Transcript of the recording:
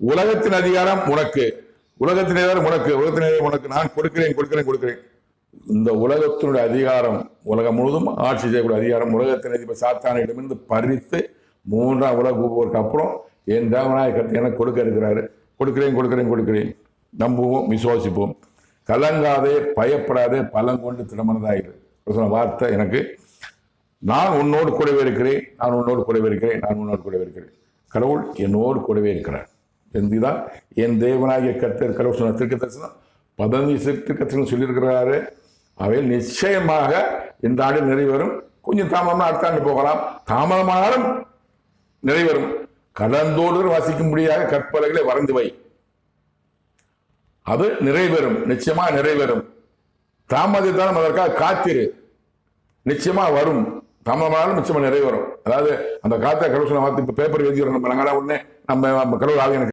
உலகத்தின் அதிகாரம் உனக்கு, உலகத்தின் அதிகாரம் உனக்கு, உலகத்தின் அதிகாரம் உனக்கு, நான் கொடுக்கிறேன் கொடுக்கிறேன் கொடுக்கிறேன். இந்த உலகத்தினுடைய அதிகாரம், உலகம் முழுவதும் ஆட்சி செய்யக்கூடிய அதிகாரம் உலகத்தின் அதிபர் சாத்தானிடமிருந்து பறித்து 3ஆம் உலக போருக்கு அப்புறம் என் தேவனாய கருத்து எனக்கு கொடுக்க இருக்கிறாரு. கொடுக்கிறேன் கொடுக்கிறேன் கொடுக்கிறேன். நம்புவோம், விசுவாசிப்போம். கலங்காதே, பயப்படாதே, பலம் கொண்டு திடமனதாயிரு சொன்ன வார்த்தை எனக்கு. நான் உன்னோடு கூடவே இருக்கிறேன், நான் உன்னோடு கூடவே இருக்கிறேன், நான் உன்னோடு கூடவே இருக்கிறேன். கடவுள் என்னோடு கூடவே இருக்கிறார். இதுதான் என் தேவனாகிய கர்த்தர். கடவுள் சொன்ன திருக்க தரிசனம் 15 திருக்க தரிசனம் சொல்லியிருக்கிறாரு. அவை நிச்சயமாக இந்த ஆண்டு நிறைவேறும். கொஞ்சம் தாமதமாக அடுத்த ஆண்டு போகலாம், தாமதமானாலும் நிறைவேறும். கடந்தோடு வாசிக்கும்படியாக கற்பலைகளை வரைந்து வை, அது நிறைவேறும், நிச்சயமா நிறைவேறும். தாமதித்தாலும் அதற்காக காத்திரு, நிச்சயமா வரும். தாமதமானாலும் நிச்சயமா நிறைவேறும். அதாவது அந்த காத்த கடவுள் சொன்ன வார்த்தை. இப்ப பேப்பர் எழுதி நம்ம உடனே நம்ம கடவுள் ஆவியான